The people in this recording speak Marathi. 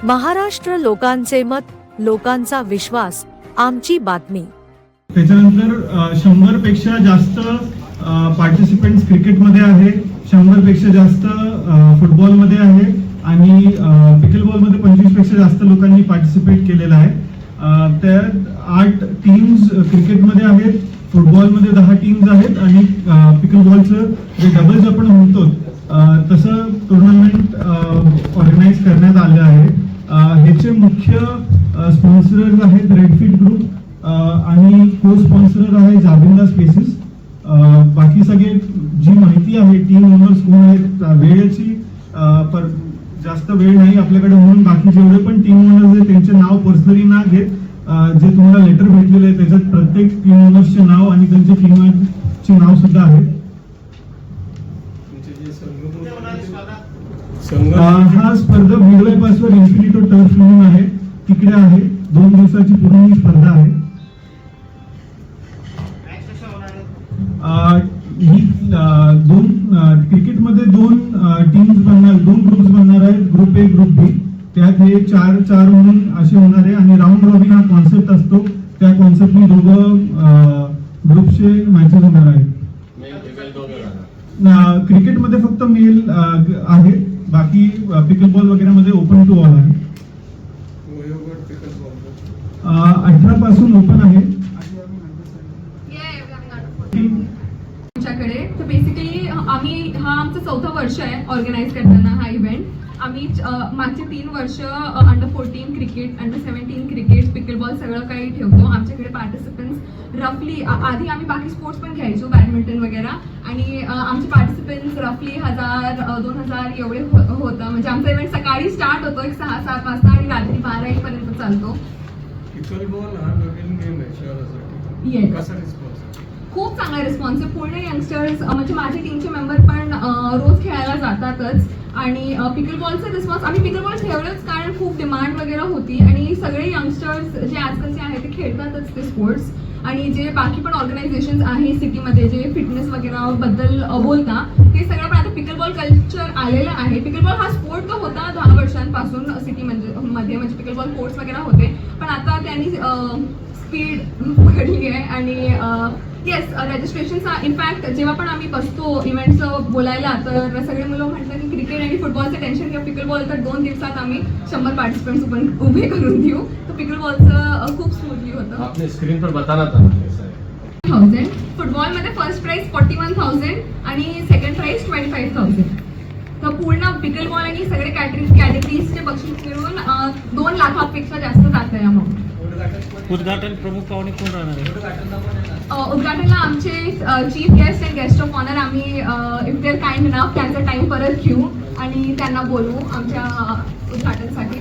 महाराष्ट्र लोकांचे मत, लोकांचा विश्वास, आमची बातमी. त्याच्यानंतर 100 पेक्षा जास्त पार्टिसिपेंट्स क्रिकेटमध्ये आहे, 100 पेक्षा जास्त फुटबॉलमध्ये आहे आणि पिकलबॉलमध्ये 25 पेक्षा जास्त लोकांनी पार्टिसिपेट केलेलं आहे. त्यात 8 टीम्स क्रिकेटमध्ये आहेत, फुटबॉलमध्ये 10 टीम्स आहेत आणि पिकलबॉलचं जे डबल्स आपण म्हणतो तसं टुर्नामेंट ऑर्गनाईज करण्यात आलं आहे. ह्याचे मुख्य स्पॉन्सरर्स आहेत रेडफिट ग्रुप आणि को स्पॉन्सरर आहे जाबिंदा स्पेसेस. बाकी सगळे जी माहिती आहे टीम ओनर्स कोण आहेत, वेळेची जास्त वेळ नाही आपल्याकडे म्हणून बाकी जेवढे पण टीम ओनर्स आहेत त्यांचे नाव पर्सनली ना घेत जे तुम्हाला लेटर भेटलेले आहे त्याच्यात प्रत्येक टीम ओनर्सचे नाव आणि त्यांचे टीमचे नाव सुद्धा आहे. हा स्पर्धा मिडवे पासवर इन्फिनिटो टर्फ म्हणून आहे, तिकडे आहे. 2 दिवसाची पूर्ण ही स्पर्धा आहे. ही क्रिकेटमध्ये 2 टीम्स बनणार, 2 ग्रुप्स बनणार आहेत, ग्रुप ए ग्रुप बी. त्यात हे 4-4 म्हणून असे होणार आहे आणि राऊंड रॉबिन हा कॉन्सेप्ट असतो. त्या कॉन्सेप्टने दोघं ग्रुपचे मॅचेस होणार आहेत. क्रिकेटमध्ये फक्त मेल आहे, बाकी पिकलबॉल वगैरे मध्ये ओपन टू ऑल आहे. 18 पासून ओपन आहे. आमच्याकडे तर बेसिकली आम्ही हा आमचं 4थं वर्ष आहे ऑर्गनाईज करताना हा इव्हेंट. आम्ही मागचे 3 वर्ष under 14 cricket, under 17 cricket, pickleball सगळं काही ठेवतो. आमच्याकडे पार्टिसिपंट्स रफली आधी आम्ही बाकी स्पोर्ट्स पण घ्यायचो, बॅडमिंटन वगैरे, आणि आमचे पार्टिसिपंट्स रफली 1000-2000 एवढे होतं. म्हणजे आमचा इव्हेंट सकाळी स्टार्ट होतो 6-7 वाजता आणि रात्री 12-1 पर्यंत चालतो. खूप चांगला रिस्पॉन्स आहे. पूर्ण यंगस्टर्स म्हणजे माझ्या टीमचे मेंबर पण रोज खेळायला जातातच आणि पिकलबॉलचा रिस्पॉन्स आम्ही पिकलबॉल ठेवलंच कारण खूप डिमांड वगैरे होती आणि सगळे यंगस्टर्स जे आजकालचे आहेत ते खेळतातच ते स्पोर्ट्स. आणि जे बाकी पण ऑर्गनायझेशन्स आहे सिटीमध्ये जे फिटनेस वगैरे बद्दल बोलता ते सगळं पण आता पिकलबॉल कल्चर आलेलं आहे. पिकलबॉल हा स्पोर्ट तर होता 10 वर्षांपासून सिटीमध्ये म्हणजे पिकलबॉल कोर्ट्स वगैरे होते, पण आता त्यांनी स्पीड पकडली आहे आणि येस रजिस्ट्रेशनचा इनफॅक्ट जेव्हा पण आम्ही बसतो इव्हेंटचं बोलायला तर सगळे मुलं म्हणतात की क्रिकेट आणि फुटबॉलचं टेन्शन किंवा पिकलबॉल तर 2 दिवसात आम्ही 100 पार्टिसिपेंट्स उभे करून देऊ. तर पिकलबॉलचं खूप स्मूथली होतं. आपने स्क्रीन पर बताना था 1000 फुटबॉलमध्ये फर्स्ट प्राइज 41,000 आणि सेकंड प्राइज 25,000. तर पूर्ण पिकलबॉल आणि सगळे कॅटेगरीजचे बक्षीस मिळून 2 लाखापेक्षा जास्त जात आहे अमाऊंट. उद्घाटन प्रमुख पाहुणे कोण राहणार आहे? उद्घाटनला आमचे चीफ गेस्ट आणि गेस्ट ऑफ ऑनर आम्ही इफ देअर काइंड इनफ त्यांचा टाइम परत घेऊ आणि त्यांना बोलवू आमच्या उद्घाटनसाठी.